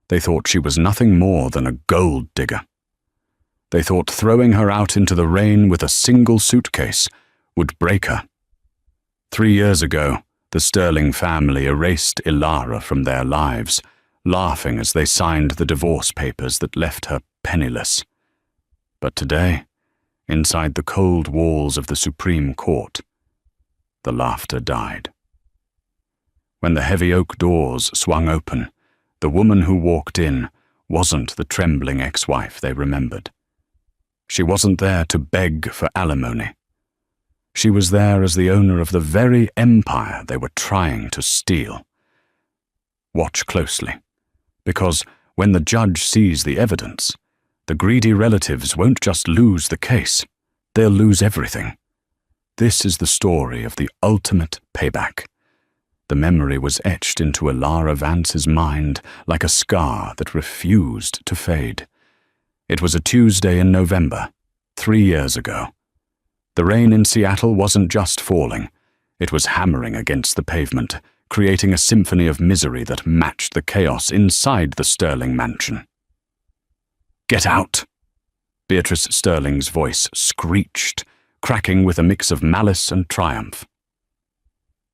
They thought she was nothing more than a gold digger. They thought throwing her out into the rain with a single suitcase would break her. 3 years ago, the Sterling family erased Ilara from their lives, laughing as they signed the divorce papers that left her penniless. But today, inside the cold walls of the Supreme Court, the laughter died. When the heavy oak doors swung open, the woman who walked in wasn't the trembling ex-wife they remembered. She wasn't there to beg for alimony. She was there as the owner of the very empire they were trying to steal. Watch closely, because when the judge sees the evidence, the greedy relatives won't just lose the case, they'll lose everything. This is the story of the ultimate payback. The memory was etched into Ilara Vance's mind like a scar that refused to fade. It was a Tuesday in November, 3 years ago. The rain in Seattle wasn't just falling, it was hammering against the pavement, creating a symphony of misery that matched the chaos inside the Sterling mansion. "Get out!" Beatrice Sterling's voice screeched, cracking with a mix of malice and triumph.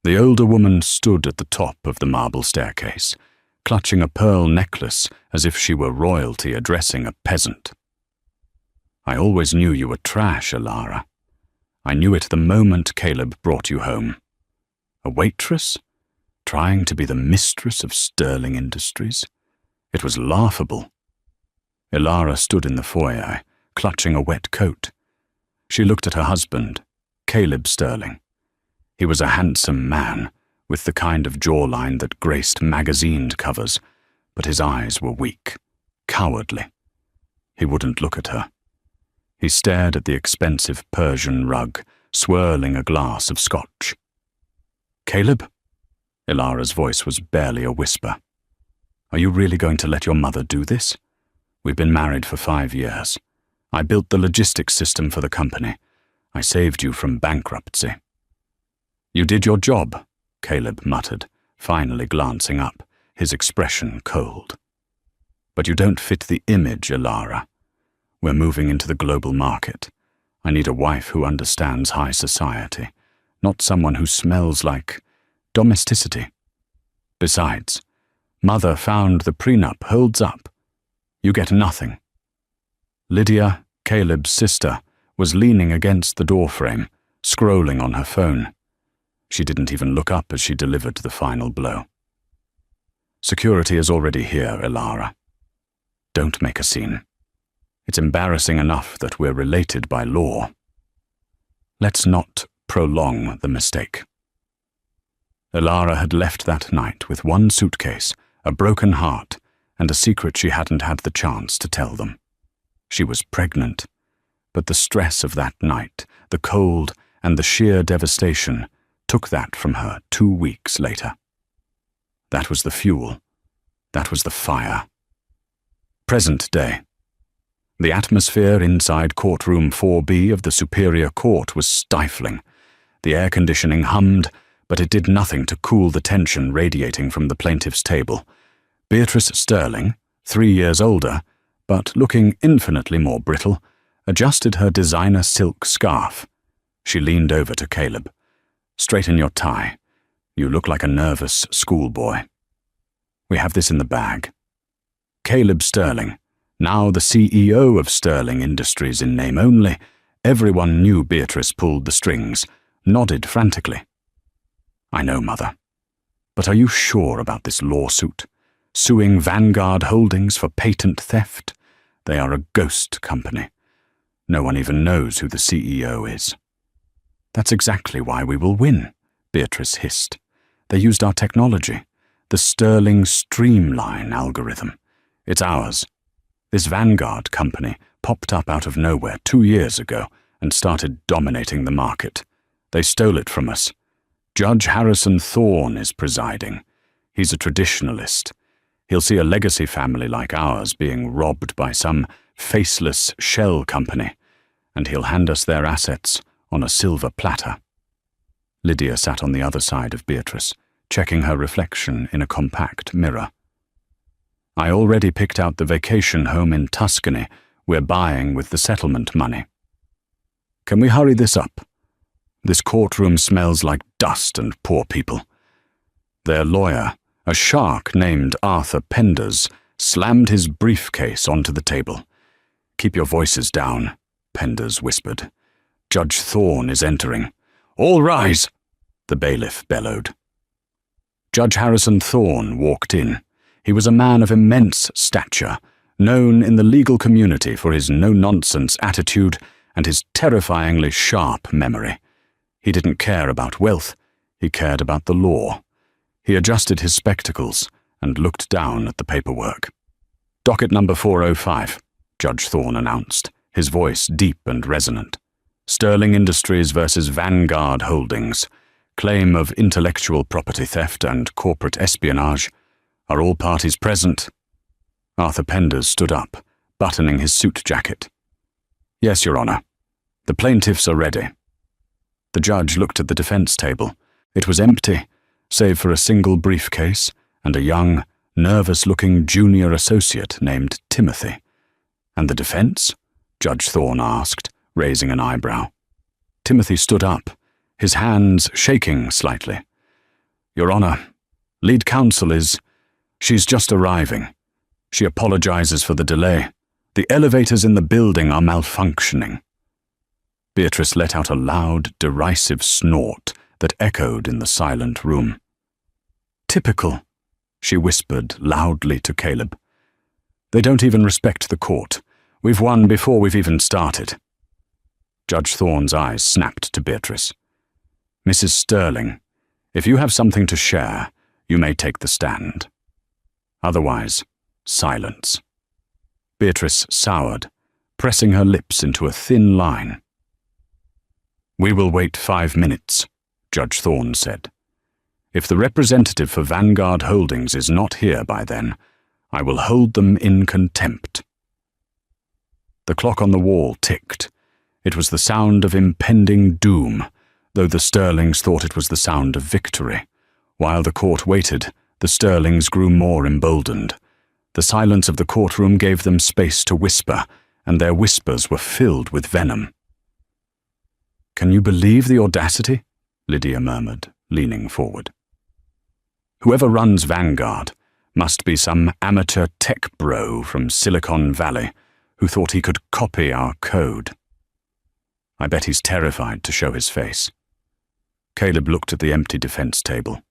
The older woman stood at the top of the marble staircase, clutching a pearl necklace as if she were royalty addressing a peasant. "I always knew you were trash, Ilara. I knew it the moment Caleb brought you home. A waitress? Trying to be the mistress of Sterling Industries? It was laughable." Ilara stood in the foyer, clutching a wet coat. She looked at her husband, Caleb Sterling. He was a handsome man, with the kind of jawline that graced magazine covers, but his eyes were weak, cowardly. He wouldn't look at her. He stared at the expensive Persian rug, swirling a glass of scotch. "Caleb?" Ilara's voice was barely a whisper. "Are you really going to let your mother do this? We've been married for 5 years. I built the logistics system for the company. I saved you from bankruptcy." "You did your job," Caleb muttered, finally glancing up, his expression cold. "But you don't fit the image, Ilara. We're moving into the global market. I need a wife who understands high society, not someone who smells like domesticity. Besides, Mother found the prenup holds up. You get nothing." Lydia, Caleb's sister, was leaning against the doorframe, scrolling on her phone. She didn't even look up as she delivered the final blow. "Security is already here, Ilara. Don't make a scene. It's embarrassing enough that we're related by law. Let's not prolong the mistake." Ilara had left that night with one suitcase, a broken heart, and a secret she hadn't had the chance to tell them. She was pregnant, but the stress of that night, the cold, and the sheer devastation took that from her 2 weeks later. That was the fuel. That was the fire. Present day. The atmosphere inside courtroom 4B of the Superior Court was stifling. The air conditioning hummed, but it did nothing to cool the tension radiating from the plaintiff's table. Beatrice Sterling, 3 years older, but looking infinitely more brittle, adjusted her designer silk scarf. She leaned over to Caleb. "Straighten your tie. You look like a nervous schoolboy. We have this in the bag." Caleb Sterling, now the CEO of Sterling Industries in name only, everyone knew Beatrice pulled the strings, nodded frantically. "I know, Mother. But are you sure about this lawsuit? Suing Vanguard Holdings for patent theft? They are a ghost company. No one even knows who the CEO is." "That's exactly why we will win," Beatrice hissed. "They used our technology, the Sterling Streamline algorithm. It's ours. This Vanguard company popped up out of nowhere 2 years ago and started dominating the market. They stole it from us. Judge Harrison Thorne is presiding. He's a traditionalist. He'll see a legacy family like ours being robbed by some faceless shell company, and he'll hand us their assets on a silver platter." Lydia sat on the other side of Beatrice, checking her reflection in a compact mirror. I already picked out the vacation home in Tuscany we're buying with the settlement money. Can we hurry this up? This courtroom smells like dust and poor people. Their lawyer, a shark named Arthur Penders, slammed his briefcase onto the table. Keep your voices down, Penders whispered. Judge Thorne is entering. All rise, the bailiff bellowed. Judge Harrison Thorne walked in. He was a man of immense stature, known in the legal community for his no-nonsense attitude and his terrifyingly sharp memory. He didn't care about wealth, he cared about the law. He adjusted his spectacles and looked down at the paperwork. Docket number 405, Judge Thorne announced, his voice deep and resonant. Sterling Industries versus Vanguard Holdings. Claim of intellectual property theft and corporate espionage. Are all parties present? Arthur Penders stood up, buttoning his suit jacket. Yes, Your Honor. The plaintiffs are ready. The judge looked at the defense table. It was empty, save for a single briefcase and a young, nervous-looking junior associate named Timothy. And the defense? Judge Thorne asked, raising an eyebrow. Timothy stood up, his hands shaking slightly. Your Honor, lead counsel is... She's just arriving. She apologizes for the delay. The elevators in the building are malfunctioning. Beatrice let out a loud, derisive snort that echoed in the silent room. Typical, she whispered loudly to Caleb. They don't even respect the court. We've won before we've even started. Judge Thorne's eyes snapped to Beatrice. Mrs. Sterling, if you have something to share, you may take the stand. Otherwise, silence. Beatrice soured, pressing her lips into a thin line. We will wait 5 minutes, Judge Thorne said. If the representative for Vanguard Holdings is not here by then, I will hold them in contempt. The clock on the wall ticked. It was the sound of impending doom, though the Sterlings thought it was the sound of victory. While the court waited, the Sterlings grew more emboldened. The silence of the courtroom gave them space to whisper, and their whispers were filled with venom. Can you believe the audacity? Lydia murmured, leaning forward. Whoever runs Vanguard must be some amateur tech bro from Silicon Valley who thought he could copy our code. I bet he's terrified to show his face. Caleb looked at the empty defense table.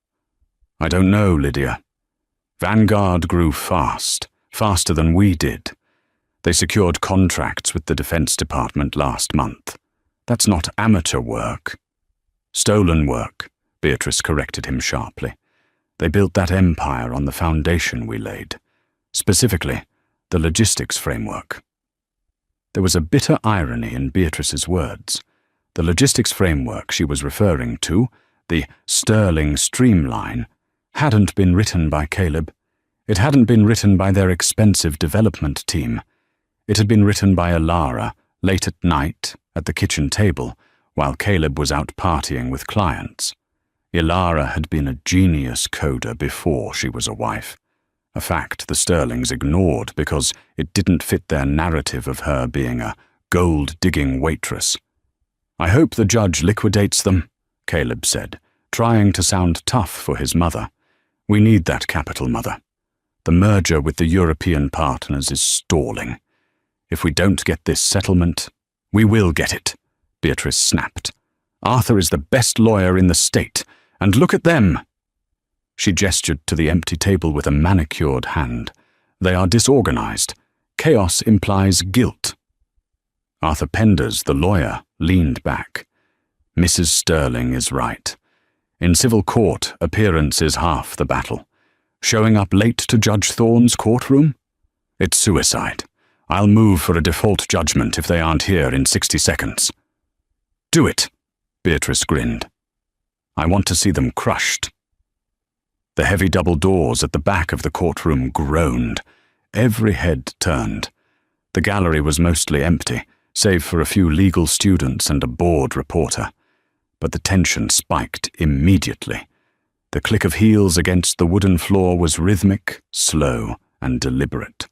I don't know, Lydia. Vanguard grew fast, faster than we did. They secured contracts with the Defense Department last month. That's not amateur work. Stolen work, Beatrice corrected him sharply. They built that empire on the foundation we laid. Specifically, the logistics framework. There was a bitter irony in Beatrice's words. The logistics framework she was referring to, the Sterling Streamline, hadn't been written by Caleb. It hadn't been written by their expensive development team. It had been written by Alara late at night at the kitchen table while Caleb was out partying with clients. Ilara had been a genius coder before she was a wife, a fact the Sterlings ignored because it didn't fit their narrative of her being a gold-digging waitress. I hope the judge liquidates them, Caleb said, trying to sound tough for his mother. We need that capital, Mother. The merger with the European partners is stalling. If we don't get this settlement, we will get it, Beatrice snapped. Arthur is the best lawyer in the state, and look at them. She gestured to the empty table with a manicured hand. They are disorganized. Chaos implies guilt. Arthur Penders, the lawyer, leaned back. Mrs. Sterling is right. In civil court, appearance is half the battle. Showing up late to Judge Thorne's courtroom? It's suicide. I'll move for a default judgment if they aren't here in 60 seconds. Do it, Beatrice grinned. I want to see them crushed. The heavy double doors at the back of the courtroom groaned. Every head turned. The gallery was mostly empty, save for a few legal students and a bored reporter. But the tension spiked immediately. The click of heels against the wooden floor was rhythmic, slow, and deliberate.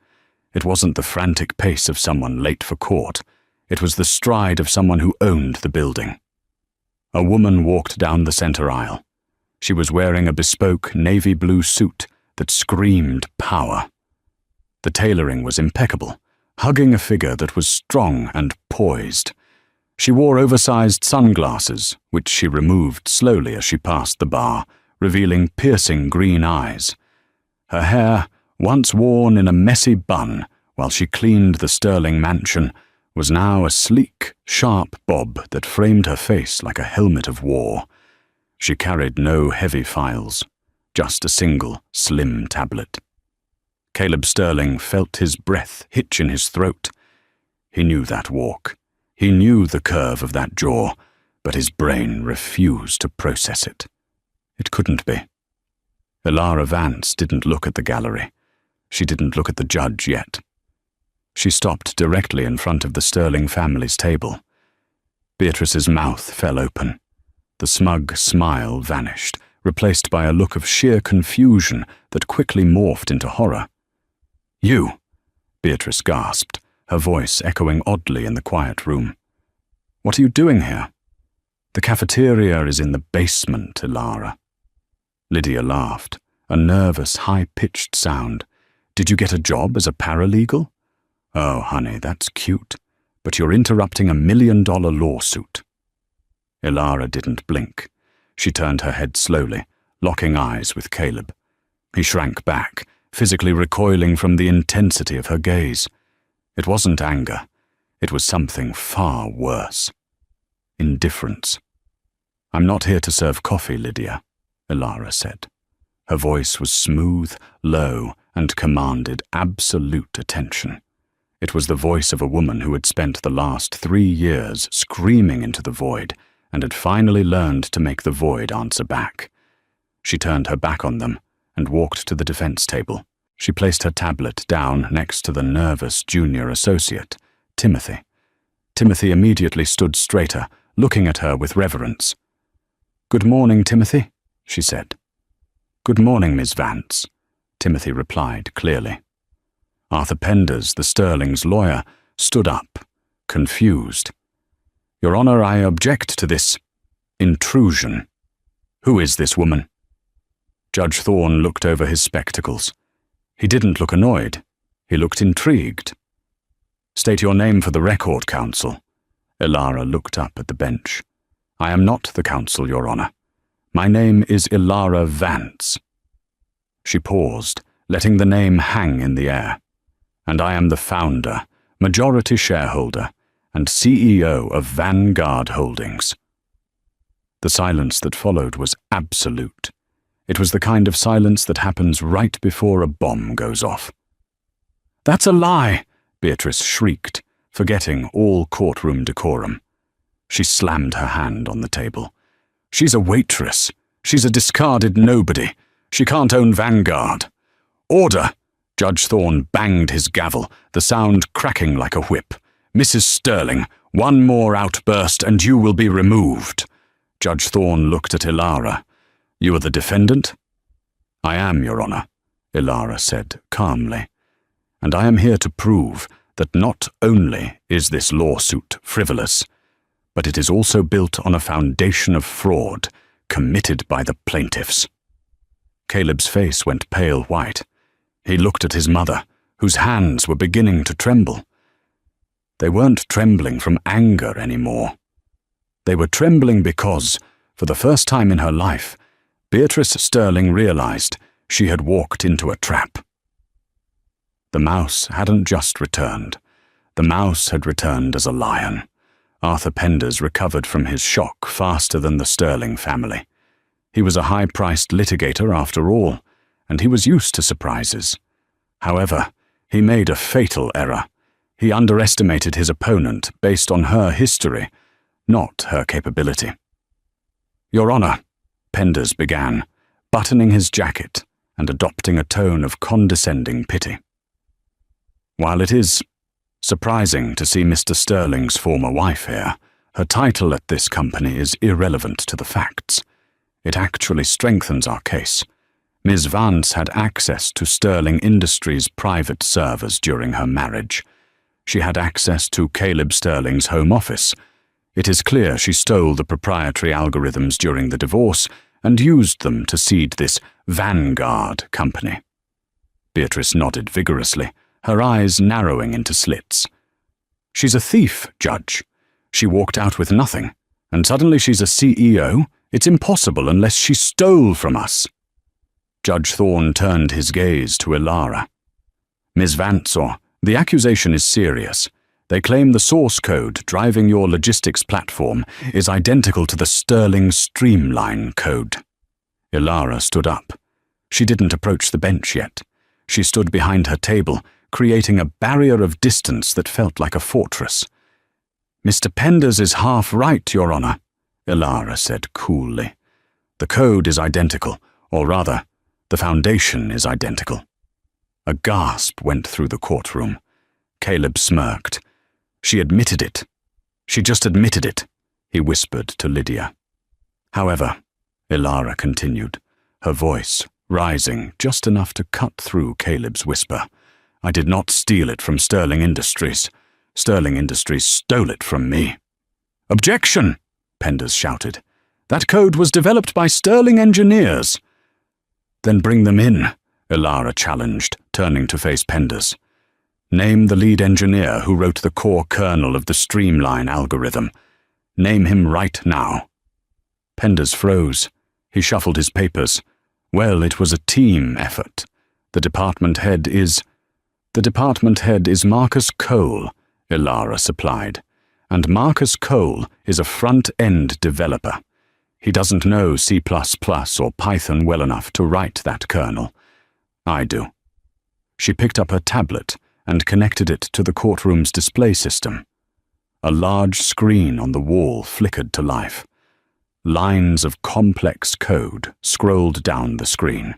It wasn't the frantic pace of someone late for court. It was the stride of someone who owned the building. A woman walked down the center aisle. She was wearing a bespoke navy blue suit that screamed power. The tailoring was impeccable, hugging a figure that was strong and poised. She wore oversized sunglasses, which she removed slowly as she passed the bar, revealing piercing green eyes. Her hair, once worn in a messy bun while she cleaned the Sterling mansion, was now a sleek, sharp bob that framed her face like a helmet of war. She carried no heavy files, just a single, slim tablet. Caleb Sterling felt his breath hitch in his throat. He knew that walk. He knew the curve of that jaw, but his brain refused to process it. It couldn't be. Ilara Vance didn't look at the gallery. She didn't look at the judge yet. She stopped directly in front of the Sterling family's table. Beatrice's mouth fell open. The smug smile vanished, replaced by a look of sheer confusion that quickly morphed into horror. "You!" Beatrice gasped, her voice echoing oddly in the quiet room. "What are you doing here?" "The cafeteria is in the basement, Ilara." Lydia laughed, a nervous, high-pitched sound. "Did you get a job as a paralegal?" "Oh, honey, that's cute, but you're interrupting a $1 million lawsuit." Ilara didn't blink. She turned her head slowly, locking eyes with Caleb. He shrank back, physically recoiling from the intensity of her gaze. It wasn't anger. It was something far worse. Indifference. "I'm not here to serve coffee, Lydia," Ilara said. Her voice was smooth, low, and commanded absolute attention. It was the voice of a woman who had spent the last 3 years screaming into the void and had finally learned to make the void answer back. She turned her back on them and walked to the defense table. She placed her tablet down next to the nervous junior associate, Timothy. Timothy immediately stood straighter, looking at her with reverence. "Good morning, Timothy," she said. "Good morning, Miss Vance," Timothy replied clearly. Arthur Penders, the Sterling's lawyer, stood up, confused. "Your Honor, I object to this intrusion. Who is this woman?" Judge Thorne looked over his spectacles. He didn't look annoyed. He looked intrigued. "State your name for the record, counsel." Ilara looked up at the bench. "I am not the counsel, Your Honor. My name is Ilara Vance." She paused, letting the name hang in the air. "And I am the founder, majority shareholder, and CEO of Vanguard Holdings." The silence that followed was absolute. It was the kind of silence that happens right before a bomb goes off. "That's a lie!" Beatrice shrieked, forgetting all courtroom decorum. She slammed her hand on the table. "She's a waitress. She's a discarded nobody. She can't own Vanguard." "Order!" Judge Thorne banged his gavel, the sound cracking like a whip. "Mrs. Sterling, one more outburst and you will be removed." Judge Thorne looked at Ilara. "You are the defendant?" "I am, Your Honor," Ilara said calmly. "And I am here to prove that not only is this lawsuit frivolous, but it is also built on a foundation of fraud committed by the plaintiffs." Caleb's face went pale white. He looked at his mother, whose hands were beginning to tremble. They weren't trembling from anger anymore. They were trembling because, for the first time in her life, Beatrice Sterling realized she had walked into a trap. The mouse hadn't just returned. The mouse had returned as a lion. Arthur Penders recovered from his shock faster than the Sterling family. He was a high-priced litigator after all, and he was used to surprises. However, he made a fatal error. He underestimated his opponent based on her history, not her capability. "Your Honor," Penders began, buttoning his jacket and adopting a tone of condescending pity. "While it is surprising to see Mr. Sterling's former wife here, her title at this company is irrelevant to the facts. It actually strengthens our case. Ms. Vance had access to Sterling Industries' private servers during her marriage. She had access to Caleb Sterling's home office. It is clear she stole the proprietary algorithms during the divorce and used them to seed this Vanguard company. Beatrice nodded vigorously, her eyes narrowing into slits. She's a thief, Judge. She walked out with nothing, and suddenly she's a CEO? It's impossible unless she stole from us. Judge Thorne turned his gaze to Ilara. Ms. Vance, the accusation is serious. They claim the source code driving your logistics platform is identical to the Sterling Streamline code. Ilara stood up. She didn't approach the bench yet. She stood behind her table, creating a barrier of distance that felt like a fortress. Mr. Penders is half right, Your Honor, Ilara said coolly. The code is identical, or rather, the foundation is identical. A gasp went through the courtroom. Caleb smirked. She admitted it. She just admitted it, he whispered to Lydia. However, Ilara continued, her voice rising just enough to cut through Caleb's whisper, I did not steal it from Sterling Industries. Sterling Industries stole it from me. Objection! Penders shouted. That code was developed by Sterling engineers. Then bring them in, Ilara challenged, turning to face Penders. Name the lead engineer who wrote the core kernel of the Streamline algorithm. Name him right now. Penders froze. He shuffled his papers. Well, it was a team effort. The department head is Marcus Cole, Ilara supplied. And Marcus Cole is a front-end developer. He doesn't know C++ or Python well enough to write that kernel. I do. She picked up her tablet and connected it to the courtroom's display system. A large screen on the wall flickered to life. Lines of complex code scrolled down the screen.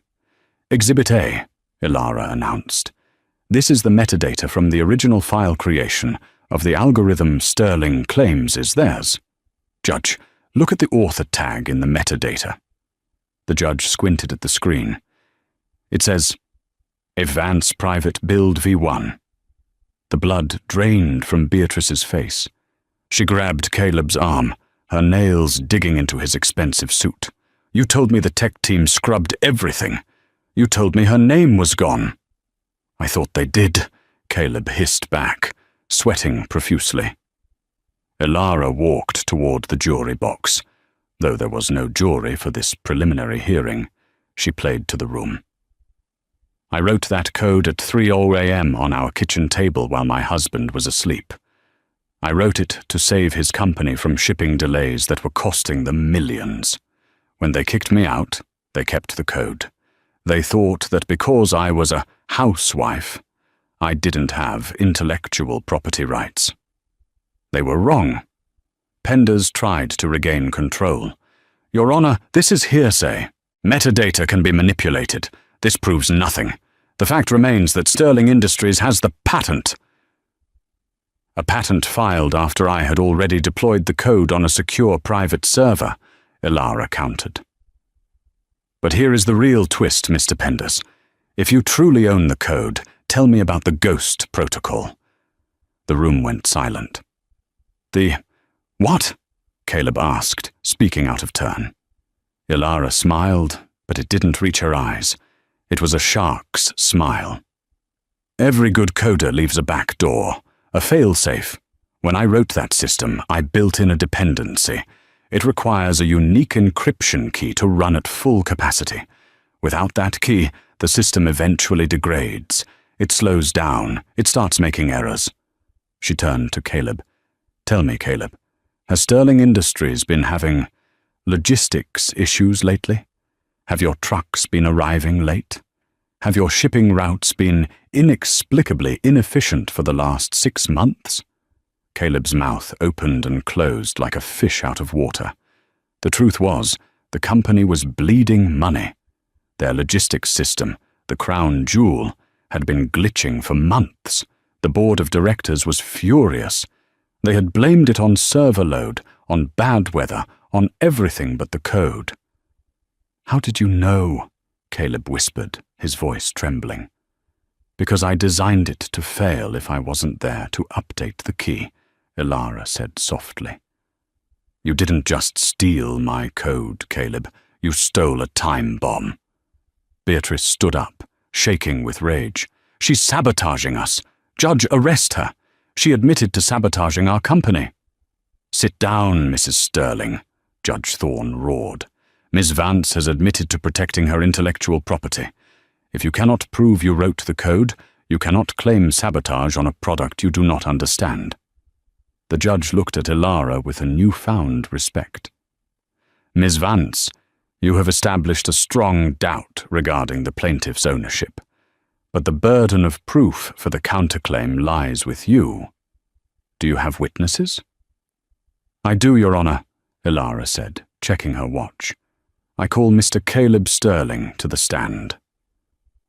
Exhibit A, Ilara announced. This is the metadata from the original file creation of the algorithm Sterling claims is theirs. Judge, look at the author tag in the metadata. The judge squinted at the screen. It says, A Vance Private Build V1. The blood drained from Beatrice's face. She grabbed Caleb's arm, her nails digging into his expensive suit. You told me the tech team scrubbed everything. You told me her name was gone. I thought they did, Caleb hissed back, sweating profusely. Ilara walked toward the jury box. Though there was no jury for this preliminary hearing, she played to the room. I wrote that code at 3:00 a.m. on our kitchen table while my husband was asleep. I wrote it to save his company from shipping delays that were costing them millions. When they kicked me out, they kept the code. They thought that because I was a housewife, I didn't have intellectual property rights. They were wrong. Penders tried to regain control. Your Honor, this is hearsay. Metadata can be manipulated. This proves nothing. The fact remains that Sterling Industries has the patent. A patent filed after I had already deployed the code on a secure private server, Ilara countered. But here is the real twist, Mr. Penders. If you truly own the code, tell me about the Ghost Protocol. The room went silent. What? Caleb asked, speaking out of turn. Ilara smiled, but it didn't reach her eyes. It was a shark's smile. Every good coder leaves a back door, a fail-safe. When I wrote that system, I built in a dependency. It requires a unique encryption key to run at full capacity. Without that key, the system eventually degrades. It slows down. It starts making errors. She turned to Caleb. Tell me, Caleb, has Sterling Industries been having logistics issues lately? Have your trucks been arriving late? Have your shipping routes been inexplicably inefficient for the last 6 months? Caleb's mouth opened and closed like a fish out of water. The truth was, the company was bleeding money. Their logistics system, the crown jewel, had been glitching for months. The board of directors was furious. They had blamed it on server load, on bad weather, on everything but the code. How did you know? Caleb whispered, his voice trembling. Because I designed it to fail if I wasn't there to update the key, Ilara said softly. You didn't just steal my code, Caleb. You stole a time bomb. Beatrice stood up, shaking with rage. She's sabotaging us. Judge, arrest her. She admitted to sabotaging our company. Sit down, Mrs. Sterling, Judge Thorne roared. Ms. Vance has admitted to protecting her intellectual property. If you cannot prove you wrote the code, you cannot claim sabotage on a product you do not understand. The judge looked at Ilara with a newfound respect. Ms. Vance, you have established a strong doubt regarding the plaintiff's ownership, but the burden of proof for the counterclaim lies with you. Do you have witnesses? I do, Your Honor, Ilara said, checking her watch. I call Mr. Caleb Sterling to the stand.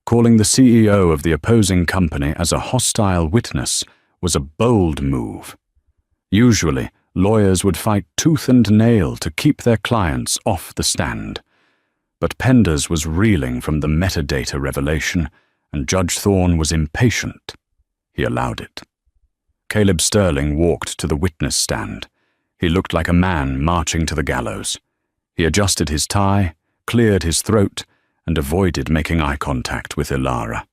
Calling the CEO of the opposing company as a hostile witness was a bold move. Usually, lawyers would fight tooth and nail to keep their clients off the stand. But Penders was reeling from the metadata revelation, and Judge Thorne was impatient. He allowed it. Caleb Sterling walked to the witness stand. He looked like a man marching to the gallows. He adjusted his tie, cleared his throat, and avoided making eye contact with Ilara.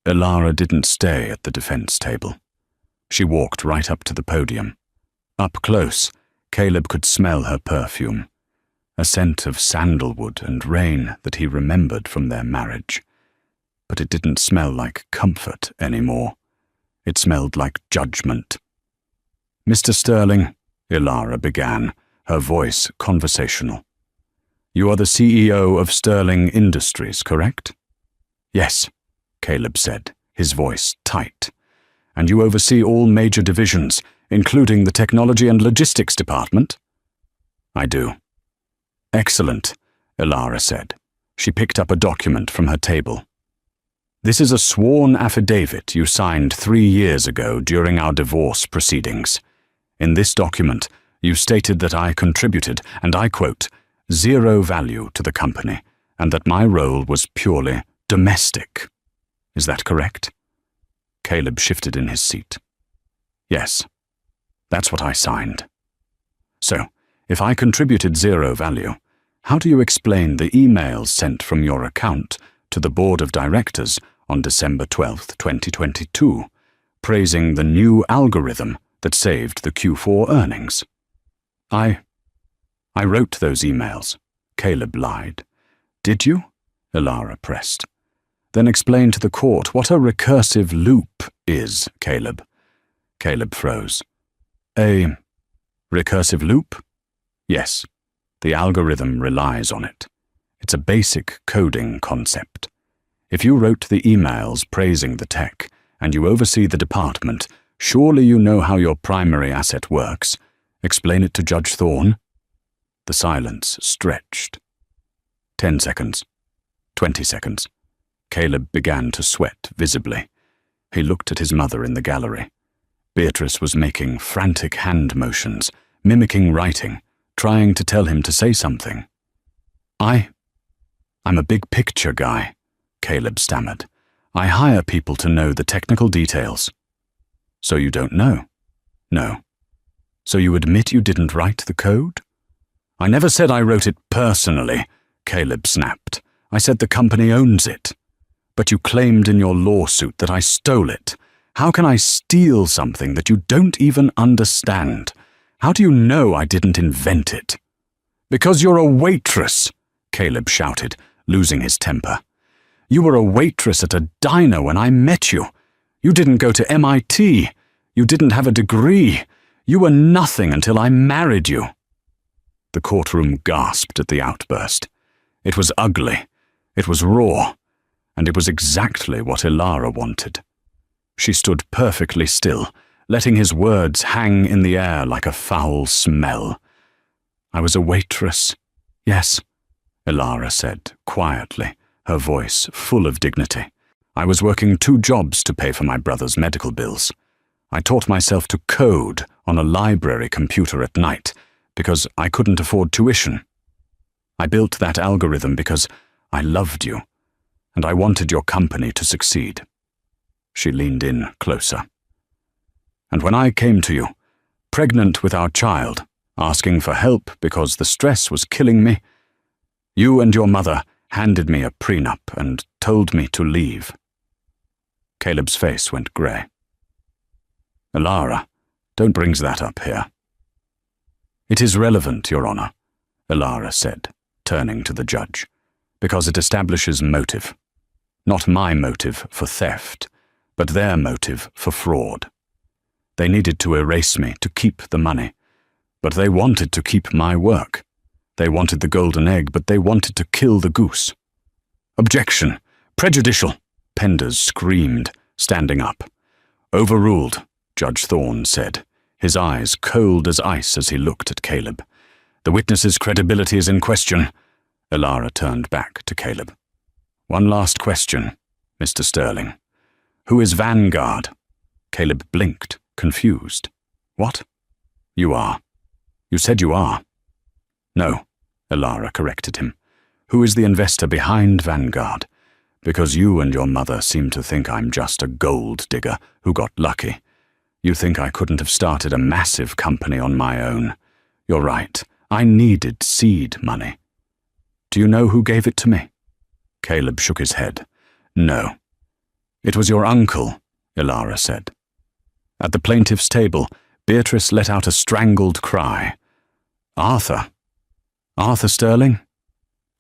Ilara didn't stay at the defense table. She walked right up to the podium. Up close, Caleb could smell her perfume, a scent of sandalwood and rain that he remembered from their marriage. But it didn't smell like comfort anymore. It smelled like judgment. Mr. Sterling, Ilara began, her voice conversational. You are the CEO of Sterling Industries, correct? Yes, Caleb said, his voice tight. And you oversee all major divisions, including the Technology and Logistics Department? I do. Excellent, Ilara said. She picked up a document from her table. This is a sworn affidavit you signed 3 years ago during our divorce proceedings. In this document, you stated that I contributed, and I quote, zero value to the company, and that my role was purely domestic. Is that correct? Caleb shifted in his seat. Yes, that's what I signed. So, if I contributed zero value, how do you explain the emails sent from your account to the board of directors on December 12, 2022, praising the new algorithm that saved the Q4 earnings? I wrote those emails, Caleb lied. Did you? Ilara pressed. Then explain to the court what a recursive loop is, Caleb. Caleb froze. A recursive loop? Yes, the algorithm relies on it. It's a basic coding concept. If you wrote the emails praising the tech, and you oversee the department, surely you know how your primary asset works. Explain it to Judge Thorne. The silence stretched. 10 seconds. 20 seconds. Caleb began to sweat visibly. He looked at his mother in the gallery. Beatrice was making frantic hand motions, mimicking writing, trying to tell him to say something. I'm a big picture guy, Caleb stammered. I hire people to know the technical details. So you don't know? No. So you admit you didn't write the code? I never said I wrote it personally, Caleb snapped. I said the company owns it. But you claimed in your lawsuit that I stole it. How can I steal something that you don't even understand? How do you know I didn't invent it? Because you're a waitress, Caleb shouted, losing his temper. You were a waitress at a diner when I met you. You didn't go to MIT. You didn't have a degree. You were nothing until I married you. The courtroom gasped at the outburst. It was ugly. It was raw. And it was exactly what Ilara wanted. She stood perfectly still, letting his words hang in the air like a foul smell. I was a waitress. Yes, Ilara said, quietly, her voice full of dignity. I was working 2 jobs to pay for my brother's medical bills. I taught myself to code on a library computer at night because I couldn't afford tuition. I built that algorithm because I loved you, and I wanted your company to succeed." She leaned in closer. "And when I came to you, pregnant with our child, asking for help because the stress was killing me, you and your mother handed me a prenup and told me to leave." Caleb's face went grey. "Elara, don't bring that up here." "It is relevant, Your Honor," Elara said, turning to the judge, "because it establishes motive. Not my motive for theft, but their motive for fraud. They needed to erase me to keep the money, but they wanted to keep my work. They wanted the golden egg, but they wanted to kill the goose." "Objection! Prejudicial!" Penders screamed, standing up. "Overruled," Judge Thorne said, his eyes cold as ice as he looked at Caleb. "The witness's credibility is in question." Elara turned back to Caleb. "One last question, Mr. Sterling. Who is Vanguard?" Caleb blinked, confused. "What? You are. You said you are." "No," Elara corrected him. "Who is the investor behind Vanguard? Because you and your mother seem to think I'm just a gold digger who got lucky. You think I couldn't have started a massive company on my own. You're right. I needed seed money. Do you know who gave it to me?" Caleb shook his head. "No." "It was your uncle," Elara said. At the plaintiff's table, Beatrice let out a strangled cry. "Arthur? Arthur Sterling?"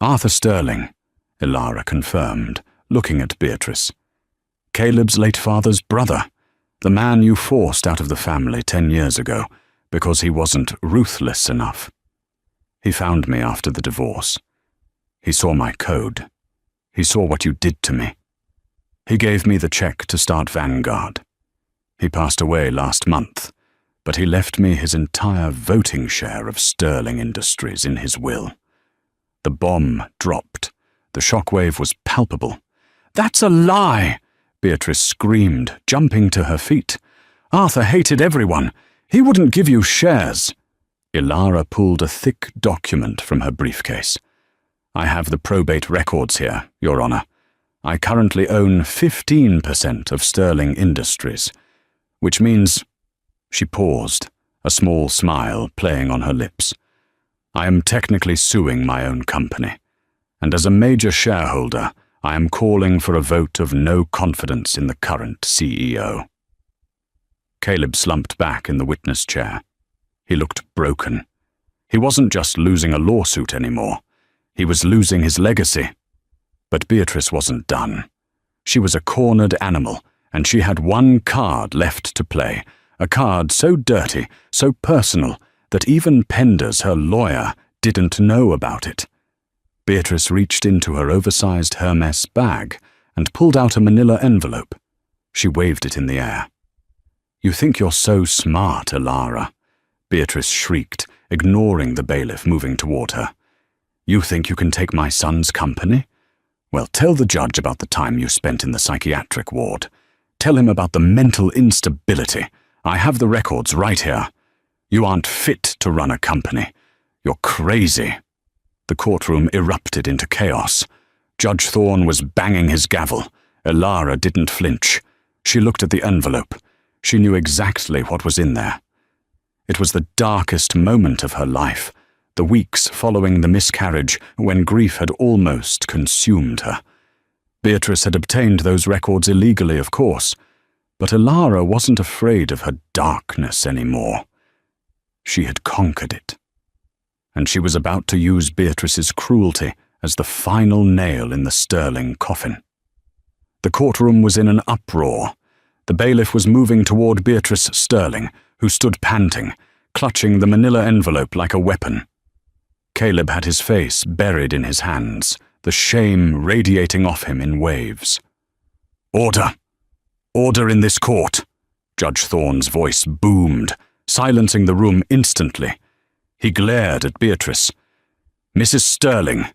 "Arthur Sterling," Elara confirmed, looking at Beatrice. "Caleb's late father's brother, the man you forced out of the family 10 years ago because he wasn't ruthless enough. He found me after the divorce. He saw my code. He saw what you did to me. He gave me the check to start Vanguard. He passed away last month, but he left me his entire voting share of Sterling Industries in his will." The bomb dropped. The shockwave was palpable. "That's a lie!" Beatrice screamed, jumping to her feet. "Arthur hated everyone. He wouldn't give you shares." Elara pulled a thick document from her briefcase. "I have the probate records here, Your Honor. I currently own 15% of Sterling Industries, which means—" She paused, a small smile playing on her lips. "I am technically suing my own company, and as a major shareholder, I am calling for a vote of no confidence in the current CEO." Caleb slumped back in the witness chair. He looked broken. He wasn't just losing a lawsuit anymore. He was losing his legacy. But Beatrice wasn't done. She was a cornered animal, and she had one card left to play, a card so dirty, so personal, that even Penders, her lawyer, didn't know about it. Beatrice reached into her oversized Hermes bag and pulled out a manila envelope. She waved it in the air. "You think you're so smart, Elara," Beatrice shrieked, ignoring the bailiff moving toward her. "You think you can take my son's company? Well, tell the judge about the time you spent in the psychiatric ward. Tell him about the mental instability. I have the records right here. You aren't fit to run a company. You're crazy." The courtroom erupted into chaos. Judge Thorne was banging his gavel. Elara didn't flinch. She looked at the envelope. She knew exactly what was in there. It was the darkest moment of her life, the weeks following the miscarriage when grief had almost consumed her. Beatrice had obtained those records illegally, of course, but Elara wasn't afraid of her darkness anymore. She had conquered it. And she was about to use Beatrice's cruelty as the final nail in the Sterling coffin. The courtroom was in an uproar. The bailiff was moving toward Beatrice Sterling, who stood panting, clutching the manila envelope like a weapon. Caleb had his face buried in his hands, the shame radiating off him in waves. "Order! Order in this court!" Judge Thorne's voice boomed, silencing the room instantly. He glared at Beatrice. "Mrs. Sterling,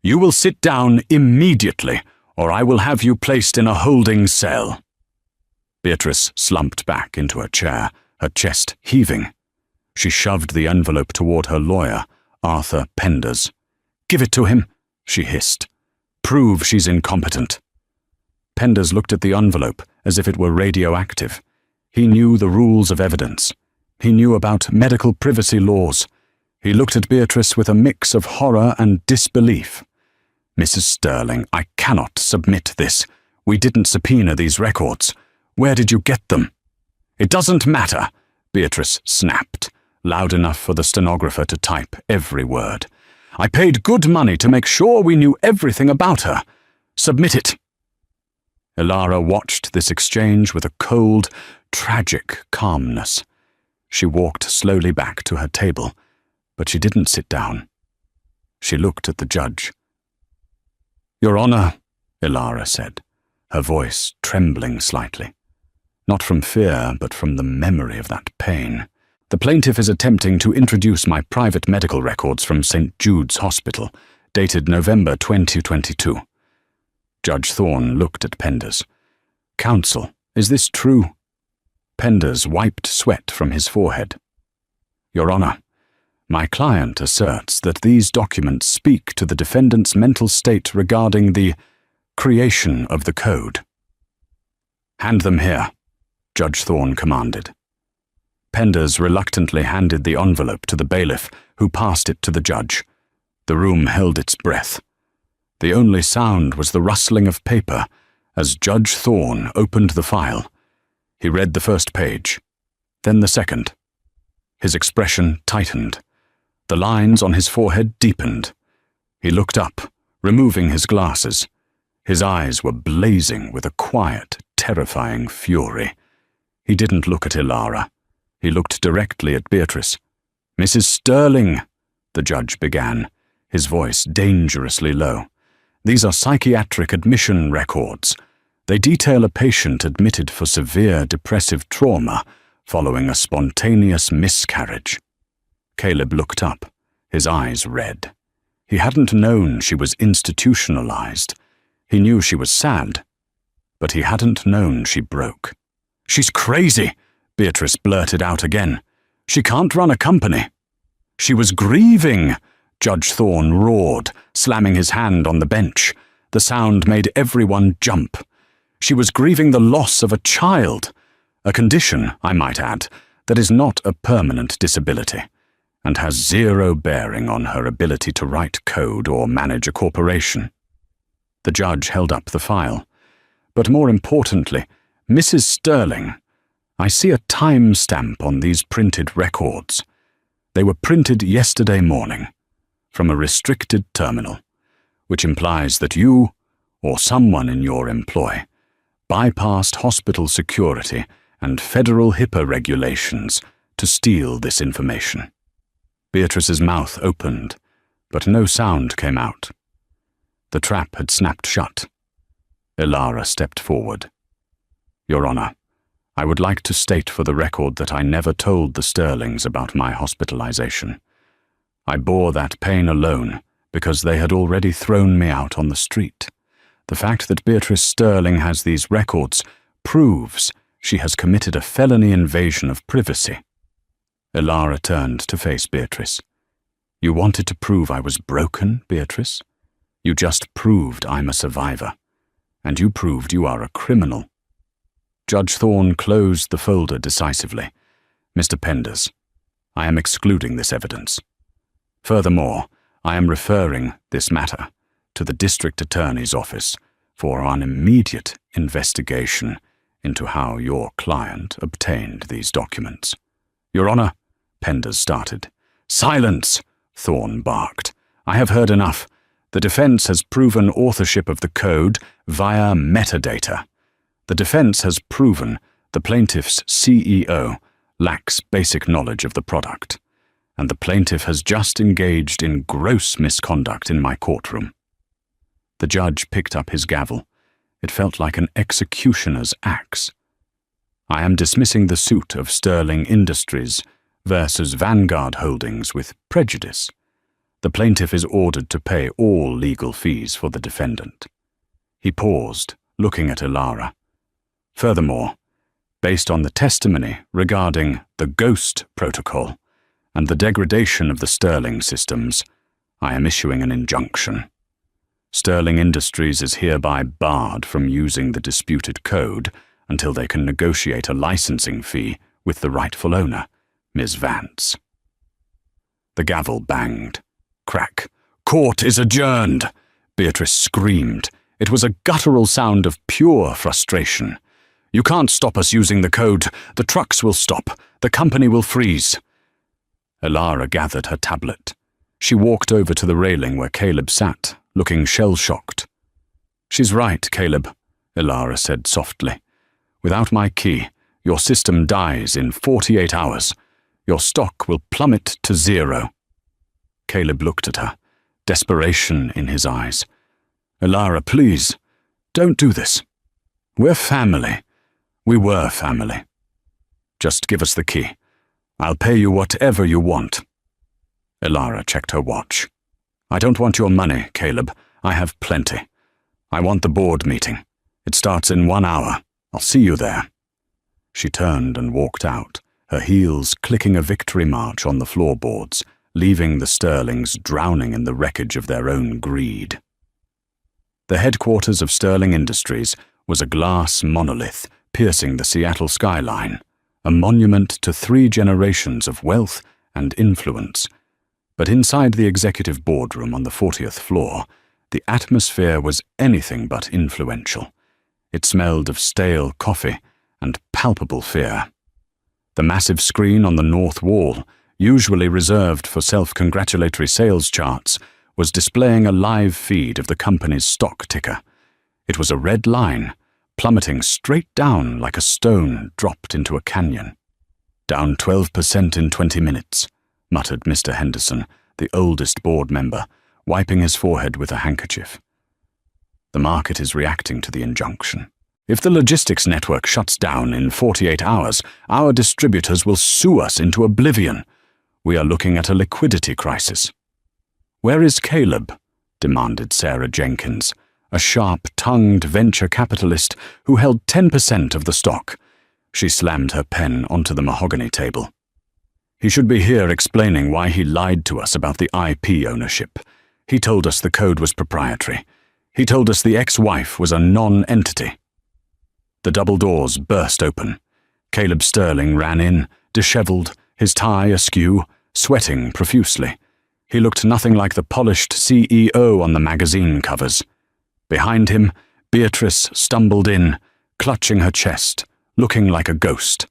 you will sit down immediately, or I will have you placed in a holding cell." Beatrice slumped back into her chair, her chest heaving. She shoved the envelope toward her lawyer, Arthur Penders. "Give it to him," she hissed. prove she's incompetent." Penders looked at the envelope as if it were radioactive. He knew the rules of evidence. He knew about medical privacy laws. He looked at Beatrice with a mix of horror and disbelief. "Mrs. Sterling, I cannot submit this. We didn't subpoena these records. Where did you get them?" "It doesn't matter," Beatrice snapped, loud enough for the stenographer to type every word. "I paid good money to make sure we knew everything about her. Submit it." Ilara watched this exchange with a cold, tragic calmness. She walked slowly back to her table, but she didn't sit down. She looked at the judge. "Your Honor," Ilara said, her voice trembling slightly. Not from fear, but from the memory of that pain. "The plaintiff is attempting to introduce my private medical records from St. Jude's Hospital, dated November 2022. Judge Thorne looked at Penders. "Counsel, is this true?" Penders wiped sweat from his forehead. "Your Honor, my client asserts that these documents speak to the defendant's mental state regarding the creation of the code." "Hand them here," Judge Thorne commanded. Penders reluctantly handed the envelope to the bailiff, who passed it to the judge. The room held its breath. The only sound was the rustling of paper as Judge Thorne opened the file. He read the first page, then the second. His expression tightened. The lines on his forehead deepened. He looked up, removing his glasses. His eyes were blazing with a quiet, terrifying fury. He didn't look at Ilara. He looked directly at Beatrice. "Mrs. Sterling," the judge began, his voice dangerously low. "These are psychiatric admission records. They detail a patient admitted for severe depressive trauma following a spontaneous miscarriage." Caleb looked up, his eyes red. He hadn't known she was institutionalized. He knew she was sad, but he hadn't known she broke. "She's crazy," Beatrice blurted out again. "She can't run a company." "She was grieving," Judge Thorne roared, slamming his hand on the bench. The sound made everyone jump. "She was grieving the loss of a child, a condition, I might add, that is not a permanent disability, and has zero bearing on her ability to write code or manage a corporation." The judge held up the file. "But more importantly, Mrs. Sterling, I see a time stamp on these printed records. They were printed yesterday morning, from a restricted terminal, which implies that you, or someone in your employ, bypassed hospital security and federal HIPAA regulations to steal this information." Beatrice's mouth opened, but no sound came out. The trap had snapped shut. Ilara stepped forward. "Your Honor, I would like to state for the record that I never told the Sterlings about my hospitalization. I bore that pain alone because they had already thrown me out on the street. The fact that Beatrice Sterling has these records proves she has committed a felony invasion of privacy." Ilara turned to face Beatrice. "You wanted to prove I was broken, Beatrice? You just proved I'm a survivor, and you proved you are a criminal." Judge Thorne closed the folder decisively. "Mr. Penders, I am excluding this evidence. Furthermore, I am referring this matter to the District Attorney's Office for an immediate investigation into how your client obtained these documents." "Your Honor," Penders started. "Silence!" Thorne barked. "I have heard enough. The defense has proven authorship of the code via metadata. The defense has proven the plaintiff's CEO lacks basic knowledge of the product, and the plaintiff has just engaged in gross misconduct in my courtroom." The judge picked up his gavel. It felt like an executioner's axe. "I am dismissing the suit of Sterling Industries versus Vanguard Holdings with prejudice. The plaintiff is ordered to pay all legal fees for the defendant." He paused, looking at Ilara. "Furthermore, based on the testimony regarding the Ghost Protocol and the degradation of the Sterling systems, I am issuing an injunction." Sterling Industries is hereby barred from using the disputed code until they can negotiate a licensing fee with the rightful owner, Ms. Vance. The gavel banged. Crack. "Court is adjourned!" Beatrice screamed. It was a guttural sound of pure frustration. "You can't stop us using the code. The trucks will stop. The company will freeze." Elara gathered her tablet. She walked over to the railing where Caleb sat, looking shell-shocked. "She's right, Caleb," Elara said softly. "Without my key, your system dies in 48 hours. Your stock will plummet to 0. Caleb looked at her, desperation in his eyes. "Elara, please, don't do this. We're family. We were family. Just give us the key. I'll pay you whatever you want." Elara checked her watch. "I don't want your money, Caleb. I have plenty. I want the board meeting. It starts in 1 hour. I'll see you there." She turned and walked out, her heels clicking a victory march on the floorboards, leaving the Sterlings drowning in the wreckage of their own greed. The headquarters of Sterling Industries was a glass monolith piercing the Seattle skyline, a monument to 3 generations of wealth and influence. But inside the executive boardroom on the 40th floor, the atmosphere was anything but influential. It smelled of stale coffee and palpable fear. The massive screen on the north wall, usually reserved for self-congratulatory sales charts, was displaying a live feed of the company's stock ticker. It was a red line, plummeting straight down like a stone dropped into a canyon. "Down 12% in 20 minutes, muttered Mr. Henderson, the oldest board member, wiping his forehead with a handkerchief. The market is reacting to the injunction. If the logistics network shuts down in 48 hours, our distributors will sue us into oblivion. We are looking at a liquidity crisis." "Where is Caleb?" demanded Sarah Jenkins, a sharp-tongued venture capitalist who held 10% of the stock. She slammed her pen onto the mahogany table. "He should be here explaining why he lied to us about the IP ownership. He told us the code was proprietary. He told us the ex-wife was a non-entity." The double doors burst open. Caleb Sterling ran in, disheveled, his tie askew, sweating profusely. He looked nothing like the polished CEO on the magazine covers. Behind him, Beatrice stumbled in, clutching her chest, looking like a ghost.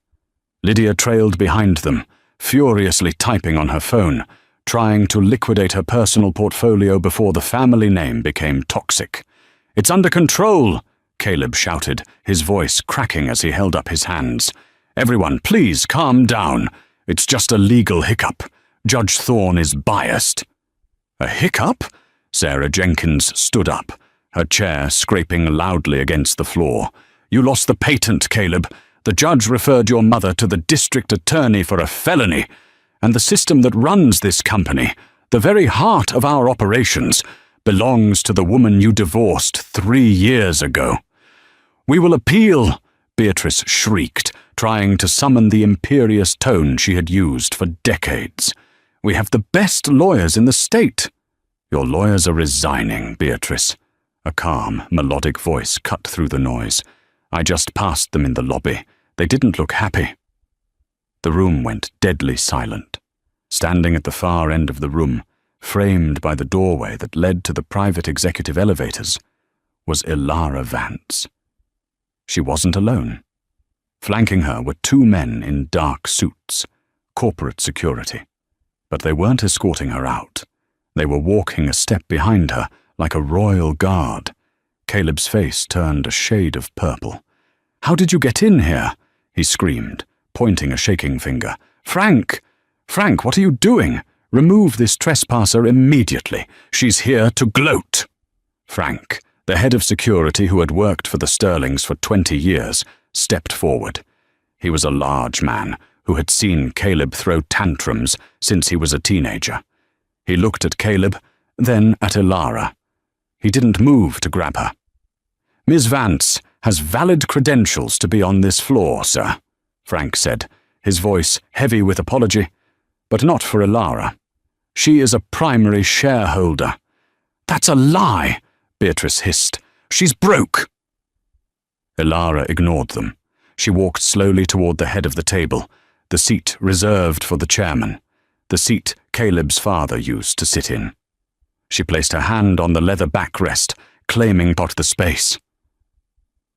Lydia trailed behind them, furiously typing on her phone, trying to liquidate her personal portfolio before the family name became toxic. "It's under control!" Caleb shouted, his voice cracking as he held up his hands. "Everyone, please calm down. It's just a legal hiccup. Judge Thorne is biased." "A hiccup?" Sarah Jenkins stood up, her chair scraping loudly against the floor. "You lost the patent, Caleb. The judge referred your mother to the district attorney for a felony. And the system that runs this company, the very heart of our operations, belongs to the woman you divorced 3 years ago." "We will appeal," Beatrice shrieked, trying to summon the imperious tone she had used for decades. "We have the best lawyers in the state." "Your lawyers are resigning, Beatrice." A calm, melodic voice cut through the noise. "I just passed them in the lobby. They didn't look happy." The room went deadly silent. Standing at the far end of the room, framed by the doorway that led to the private executive elevators, was Elara Vance. She wasn't alone. Flanking her were 2 men in dark suits, corporate security. But they weren't escorting her out. They were walking a step behind her, like a royal guard. Caleb's face turned a shade of purple. "How did you get in here?" he screamed, pointing a shaking finger. "Frank! Frank, what are you doing? Remove this trespasser immediately. She's here to gloat." Frank, the head of security who had worked for the Sterlings for 20 years, stepped forward. He was a large man who had seen Caleb throw tantrums since he was a teenager. He looked at Caleb, then at Elara. He didn't move to grab her. "Ms. Vance has valid credentials to be on this floor, sir," Frank said, his voice heavy with apology. "But not for Elara. She is a primary shareholder." "That's a lie!" Beatrice hissed. "She's broke!" Ilara ignored them. She walked slowly toward the head of the table, the seat reserved for the chairman, the seat Caleb's father used to sit in. She placed her hand on the leather backrest, claiming part of the space.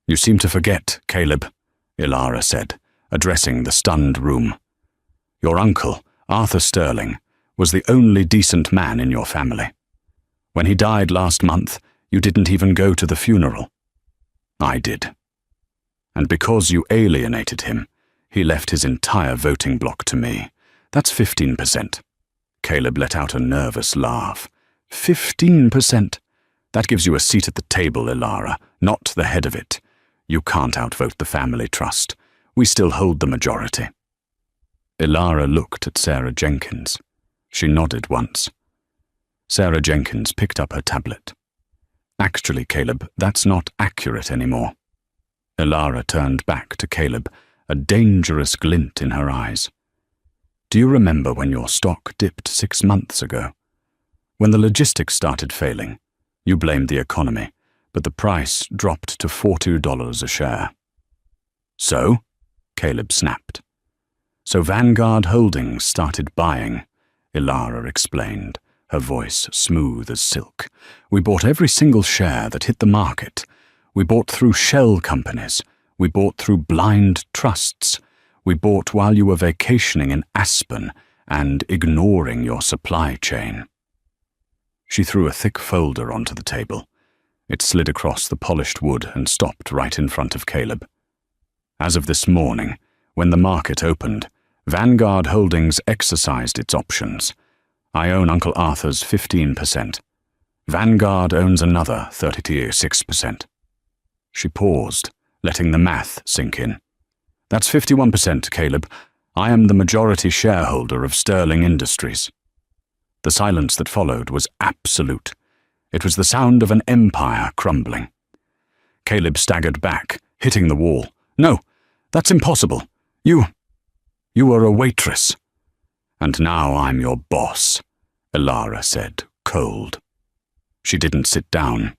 "You seem to forget, Caleb," Ilara said, addressing the stunned room. "Your uncle, Arthur Sterling, was the only decent man in your family. When he died last month, you didn't even go to the funeral. I did. And because you alienated him, he left his entire voting block to me. That's 15%. Caleb let out a nervous laugh. 15%? That gives you a seat at the table, Ilara, not the head of it. You can't outvote the family trust. We still hold the majority." Ilara looked at Sarah Jenkins. She nodded once. Sarah Jenkins picked up her tablet. "Actually, Caleb, that's not accurate anymore." Ilara turned back to Caleb, a dangerous glint in her eyes. "Do you remember when your stock dipped 6 months ago? When the logistics started failing, you blamed the economy, but the price dropped to $42 a share." "So?" Caleb snapped. "So Vanguard Holdings started buying," Ilara explained, her voice smooth as silk. "We bought every single share that hit the market. We bought through shell companies. We bought through blind trusts. We bought while you were vacationing in Aspen and ignoring your supply chain." She threw a thick folder onto the table. It slid across the polished wood and stopped right in front of Caleb. "As of this morning, when the market opened, Vanguard Holdings exercised its options. I own Uncle Arthur's 15%. Vanguard owns another 36%. She paused, letting the math sink in. "That's 51%, Caleb. I am the majority shareholder of Sterling Industries." The silence that followed was absolute. It was the sound of an empire crumbling. Caleb staggered back, hitting the wall. "No, that's impossible. You were a waitress." "And now I'm your boss," Ilara said, cold. She didn't sit down.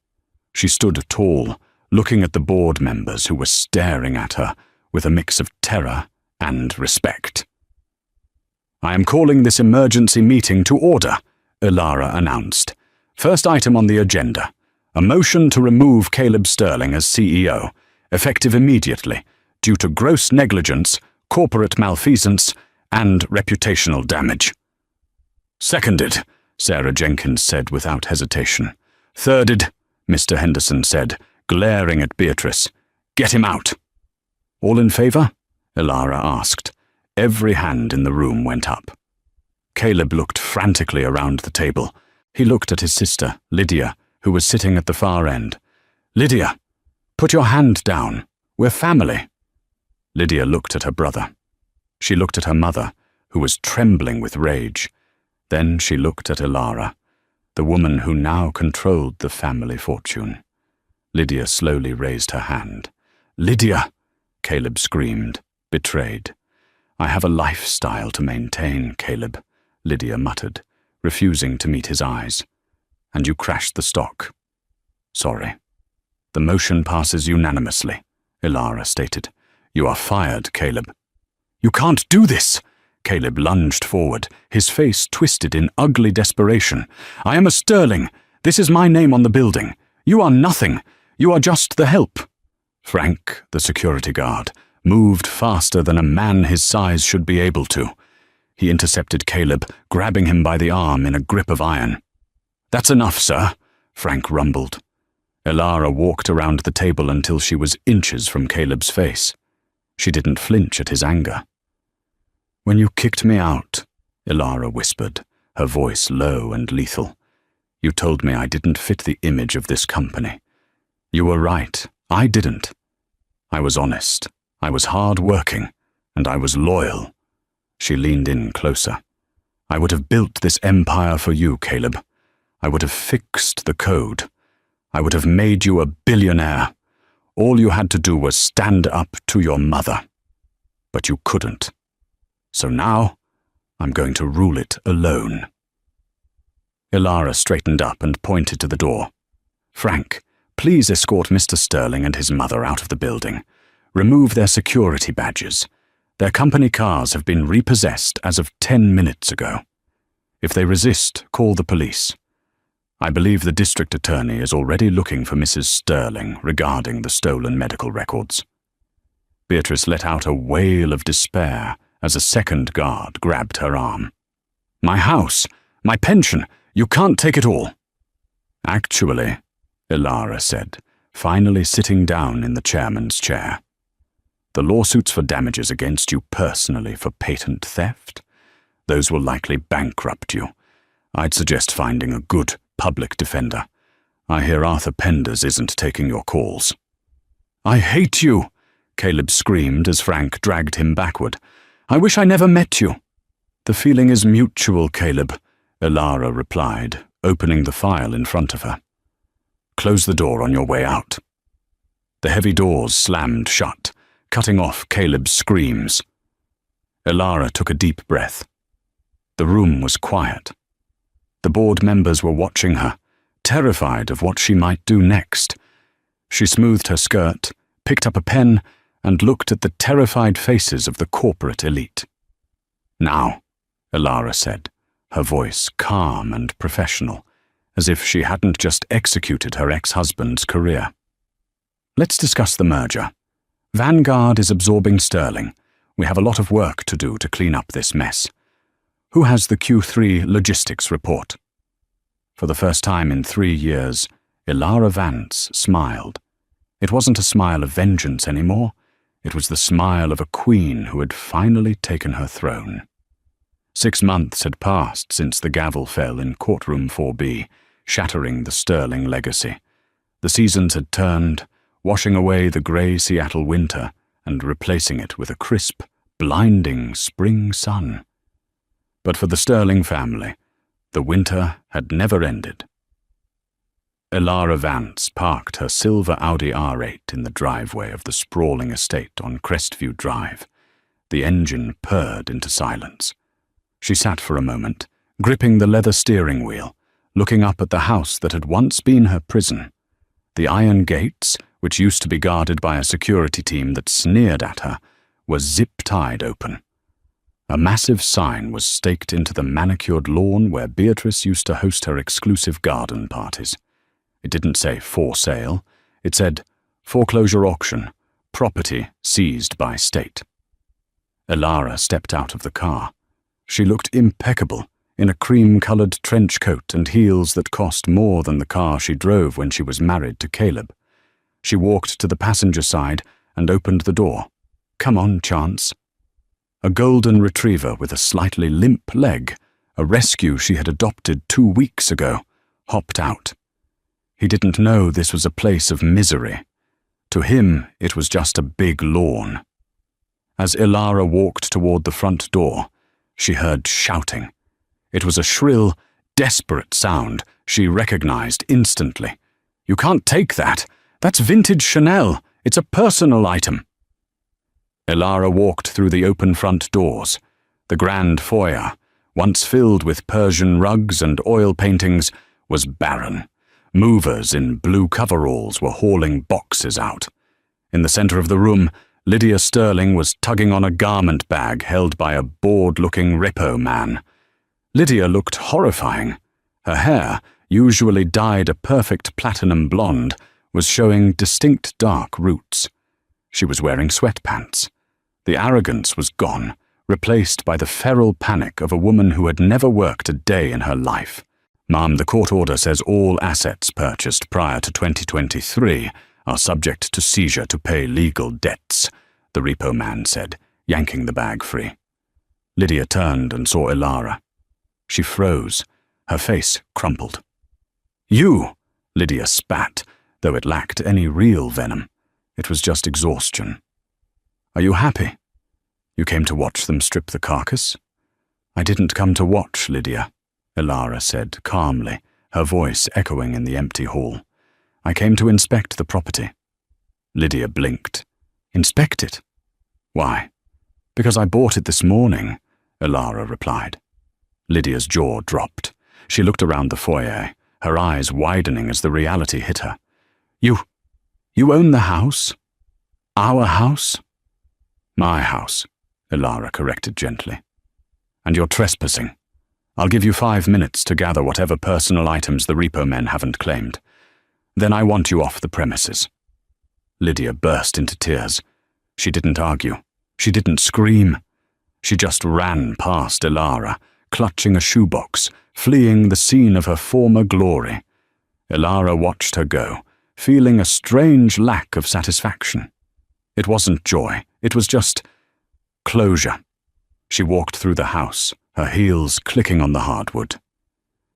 She stood tall, looking at the board members who were staring at her with a mix of terror and respect. "I am calling this emergency meeting to order," Ilara announced. "First item on the agenda, a motion to remove Caleb Sterling as CEO, effective immediately, due to gross negligence, corporate malfeasance, and reputational damage." "Seconded," Sarah Jenkins said without hesitation. "Thirded," Mr. Henderson said, glaring at Beatrice. "Get him out." "All in favor?" Ilara asked. Every hand in the room went up. Caleb looked frantically around the table. He looked at his sister, Lydia, who was sitting at the far end. "Lydia, put your hand down. We're family." Lydia looked at her brother. She looked at her mother, who was trembling with rage. Then she looked at Ilara, the woman who now controlled the family fortune. Lydia slowly raised her hand. "Lydia!" Caleb screamed, betrayed. "I have a lifestyle to maintain, Caleb," Lydia muttered, refusing to meet his eyes. "And you crashed the stock." "Sorry." "The motion passes unanimously," Ilara stated. "You are fired, Caleb." "You can't do this!" Caleb lunged forward, his face twisted in ugly desperation. "I am a Sterling. This is my name on the building. You are nothing. You are just the help." Frank, the security guard, moved faster than a man his size should be able to. He intercepted Caleb, grabbing him by the arm in a grip of iron. "That's enough, sir," Frank rumbled. Ilara walked around the table until she was inches from Caleb's face. She didn't flinch at his anger. "When you kicked me out," Ilara whispered, her voice low and lethal, "you told me I didn't fit the image of this company. You were right. I didn't. I was honest. I was hard-working. And I was loyal." She leaned in closer. "I would have built this empire for you, Caleb. I would have fixed the code. I would have made you a billionaire. All you had to do was stand up to your mother. But you couldn't. So now, I'm going to rule it alone." Ilara straightened up and pointed to the door. Frank, please escort Mr. Sterling and his mother out of the building. Remove their security badges. Their company cars have been repossessed as of 10 minutes ago. If they resist, call the police. I believe the district attorney is already looking for Mrs. Sterling regarding the stolen medical records. Beatrice let out a wail of despair as a second guard grabbed her arm. My house, my pension, you can't take it all. Actually, Ilara said, finally sitting down in the chairman's chair. The lawsuits for damages against you personally for patent theft, those will likely bankrupt you. I'd suggest finding a good public defender. I hear Arthur Penders isn't taking your calls. I hate you, Caleb screamed as Frank dragged him backward. I wish I never met you. The feeling is mutual, Caleb, Ilara replied, opening the file in front of her. Close the door on your way out. The heavy doors slammed shut, cutting off Caleb's screams. Ilara took a deep breath. The room was quiet. The board members were watching her, terrified of what she might do next. She smoothed her skirt, picked up a pen, and looked at the terrified faces of the corporate elite. Now, Ilara said, her voice calm and professional, as if she hadn't just executed her ex-husband's career. Let's discuss the merger. Vanguard is absorbing Sterling. We have a lot of work to do to clean up this mess. Who has the Q3 logistics report? For the first time in 3 years, Ilara Vance smiled. It wasn't a smile of vengeance anymore. It was the smile of a queen who had finally taken her throne. 6 months had passed since the gavel fell in courtroom 4B, shattering the Sterling legacy. The seasons had turned, washing away the grey Seattle winter and replacing it with a crisp, blinding spring sun. But for the Sterling family, the winter had never ended. Ilara Vance parked her silver Audi R8 in the driveway of the sprawling estate on Crestview Drive. The engine purred into silence. She sat for a moment, gripping the leather steering wheel, looking up at the house that had once been her prison. The iron gates, which used to be guarded by a security team that sneered at her, were zip-tied open. A massive sign was staked into the manicured lawn where Beatrice used to host her exclusive garden parties. It didn't say for sale. It said foreclosure auction, property seized by state. Ilara stepped out of the car. She looked impeccable in a cream-colored trench coat and heels that cost more than the car she drove when she was married to Caleb. She walked to the passenger side and opened the door. Come on, Chance. A golden retriever with a slightly limp leg, a rescue she had adopted 2 weeks ago, hopped out. He didn't know this was a place of misery. To him, it was just a big lawn. As Ilara walked toward the front door, she heard shouting. It was a shrill, desperate sound she recognized instantly. You can't take that. That's vintage Chanel. It's a personal item. Ilara walked through the open front doors. The grand foyer, once filled with Persian rugs and oil paintings, was barren. Movers in blue coveralls were hauling boxes out. In the center of the room, Lydia Sterling was tugging on a garment bag held by a bored-looking repo man. Lydia looked horrifying. Her hair, usually dyed a perfect platinum blonde, was showing distinct dark roots. She was wearing sweatpants. The arrogance was gone, replaced by the feral panic of a woman who had never worked a day in her life. Ma'am, the court order says all assets purchased prior to 2023 are subject to seizure to pay legal debts, the repo man said, yanking the bag free. Lydia turned and saw Ilara. She froze, her face crumpled. You, Lydia spat, though it lacked any real venom. It was just exhaustion. Are you happy? You came to watch them strip the carcass? I didn't come to watch, Lydia, Ilara said calmly, her voice echoing in the empty hall. I came to inspect the property. Lydia blinked. Inspect it? Why? Because I bought it this morning, Ilara replied. Lydia's jaw dropped. She looked around the foyer, her eyes widening as the reality hit her. You own the house? Our house? My house, Ilara corrected gently. And you're trespassing. I'll give you 5 minutes to gather whatever personal items the repo men haven't claimed. Then I want you off the premises. Lydia burst into tears. She didn't argue. She didn't scream. She just ran past Ilara, clutching a shoebox, fleeing the scene of her former glory. Ilara watched her go, feeling a strange lack of satisfaction. It wasn't joy, it was just closure. She walked through the house, her heels clicking on the hardwood.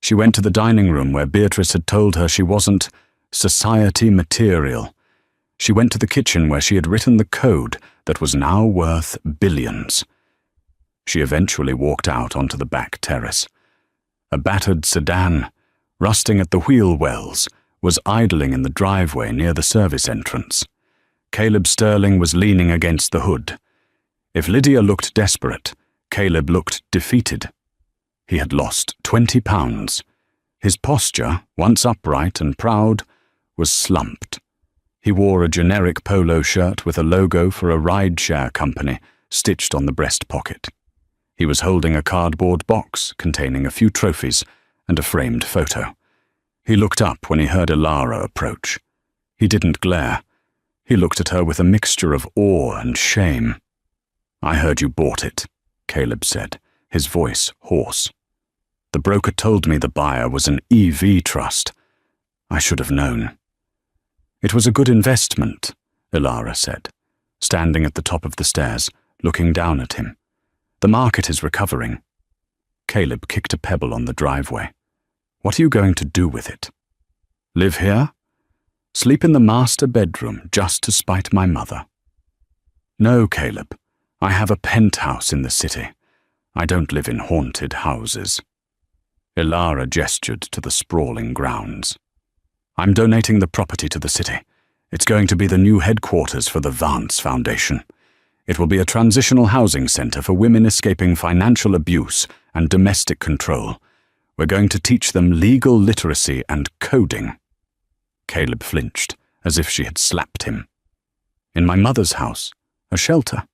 She went to the dining room where Beatrice had told her she wasn't society material. She went to the kitchen where she had written the code that was now worth billions. She eventually walked out onto the back terrace. A battered sedan, rusting at the wheel wells, was idling in the driveway near the service entrance. Caleb Sterling was leaning against the hood. If Lydia looked desperate, Caleb looked defeated. He had lost 20 pounds. His posture, once upright and proud, was slumped. He wore a generic polo shirt with a logo for a ride-share company stitched on the breast pocket. He was holding a cardboard box containing a few trophies and a framed photo. He looked up when he heard Ilara approach. He didn't glare. He looked at her with a mixture of awe and shame. "I heard you bought it," Caleb said, his voice hoarse. "The broker told me the buyer was an EV trust. I should have known." "It was a good investment," Ilara said, standing at the top of the stairs, looking down at him. "The market is recovering." Caleb kicked a pebble on the driveway. "What are you going to do with it?" "Live here? Sleep in the master bedroom just to spite my mother." "No, Caleb. I have a penthouse in the city. I don't live in haunted houses." Ilara gestured to the sprawling grounds. "I'm donating the property to the city. It's going to be the new headquarters for the Vance Foundation. It will be a transitional housing center for women escaping financial abuse and domestic control. We're going to teach them legal literacy and coding." Caleb flinched, as if she had slapped him. "In my mother's house, a shelter.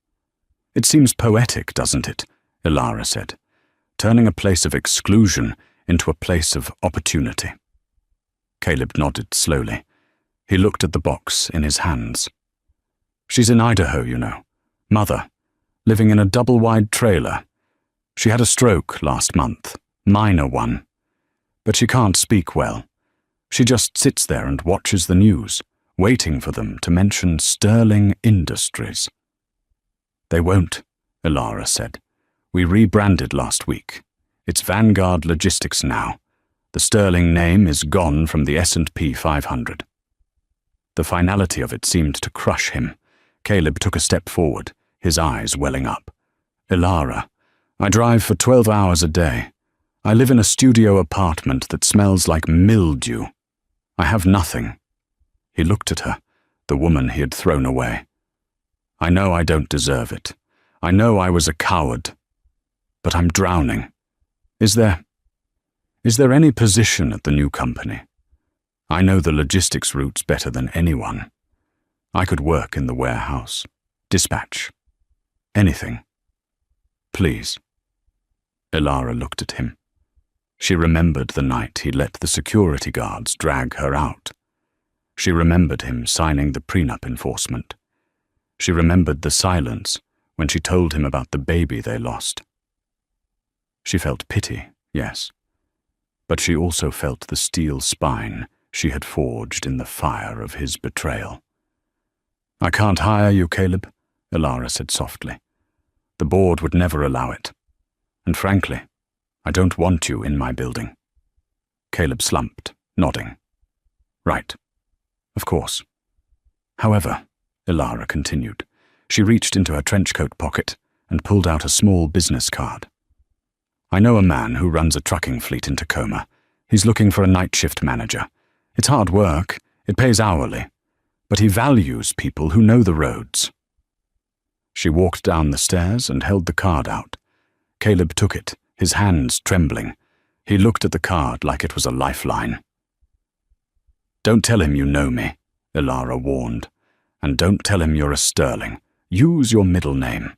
It seems poetic, doesn't it?" Ilara said, turning a place of exclusion into a place of opportunity. Caleb nodded slowly. He looked at the box in his hands. "She's in Idaho, you know. Mother, living in a double-wide trailer. She had a stroke last month, minor one. But she can't speak well. She just sits there and watches the news, waiting for them to mention Sterling Industries." "They won't," Ilara said. "We rebranded last week. It's Vanguard Logistics now. The Sterling name is gone from the S&P 500. The finality of it seemed to crush him. Caleb took a step forward, his eyes welling up. "Ilara, I drive for 12 hours a day. I live in a studio apartment that smells like mildew. I have nothing." He looked at her, the woman he had thrown away. "I know I don't deserve it. I know I was a coward. But I'm drowning. Is there any position at the new company? I know the logistics routes better than anyone. I could work in the warehouse, dispatch, anything. Please." Ilara looked at him. She remembered the night he let the security guards drag her out. She remembered him signing the prenup enforcement. She remembered the silence when she told him about the baby they lost. She felt pity, yes, but she also felt the steel spine she had forged in the fire of his betrayal. "I can't hire you, Caleb," Ilara said softly. "The board would never allow it. And frankly, I don't want you in my building." Caleb slumped, nodding. "Right. Of course. However," Ilara continued, she reached into her trench coat pocket and pulled out a small business card. "I know a man who runs a trucking fleet in Tacoma. He's looking for a night shift manager. It's hard work, it pays hourly, but he values people who know the roads." She walked down the stairs and held the card out. Caleb took it, his hands trembling. He looked at the card like it was a lifeline. Don't tell him you know me, Ilara warned. And don't tell him you're a Sterling. Use your middle name.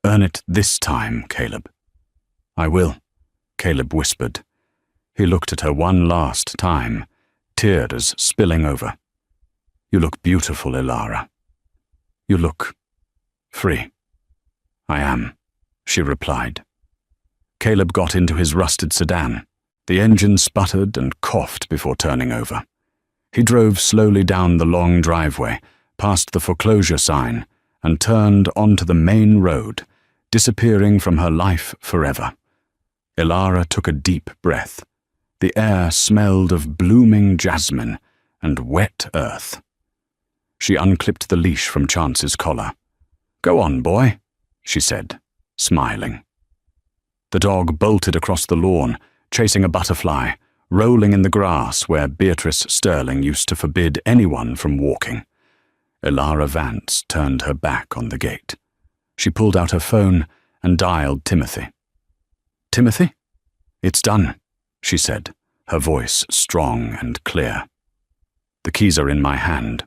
Earn it this time, Caleb. I will, Caleb whispered. He looked at her one last time, tears spilling over. You look beautiful, Ilara. You look free. I am, she replied. Caleb got into his rusted sedan. The engine sputtered and coughed before turning over. He drove slowly down the long driveway, past the foreclosure sign, and turned onto the main road, disappearing from her life forever. Ilara took a deep breath. The air smelled of blooming jasmine and wet earth. She unclipped the leash from Chance's collar. Go on, boy, she said, smiling. The dog bolted across the lawn, chasing a butterfly, rolling in the grass where Beatrice Sterling used to forbid anyone from walking. Ilara Vance turned her back on the gate. She pulled out her phone and dialed Timothy. Timothy? It's done, she said, her voice strong and clear. The keys are in my hand.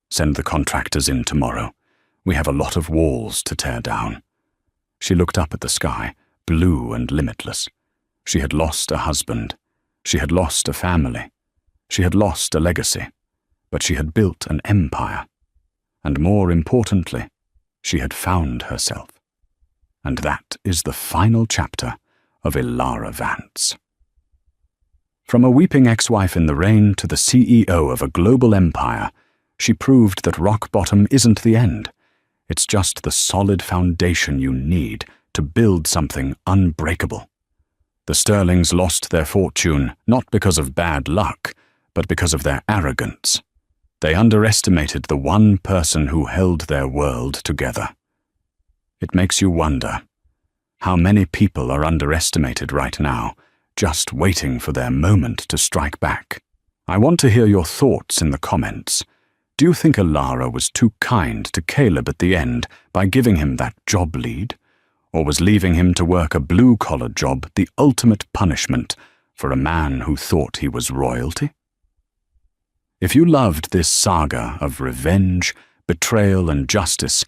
Send the contractors in tomorrow. We have a lot of walls to tear down. She looked up at the sky, blue and limitless. She had lost a husband. She had lost a family. She had lost a legacy. But she had built an empire. And more importantly, she had found herself. And that is the final chapter of Ilara Vance. From a weeping ex-wife in the rain to the CEO of a global empire, she proved that rock bottom isn't the end. It's just the solid foundation you need to build something unbreakable. The Sterlings lost their fortune not because of bad luck, but because of their arrogance. They underestimated the one person who held their world together. It makes you wonder how many people are underestimated right now, just waiting for their moment to strike back. I want to hear your thoughts in the comments. Do you think Ilara was too kind to Caleb at the end by giving him that job lead? Or was leaving him to work a blue-collar job the ultimate punishment for a man who thought he was royalty? If you loved this saga of revenge, betrayal, and justice,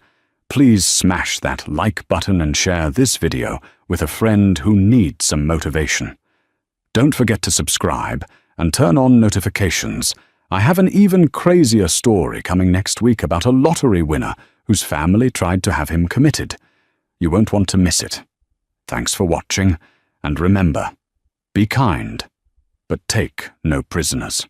please smash that like button and share this video with a friend who needs some motivation. Don't forget to subscribe and turn on notifications. I have an even crazier story coming next week about a lottery winner whose family tried to have him committed. You won't want to miss it. Thanks for watching, and remember, be kind, but take no prisoners.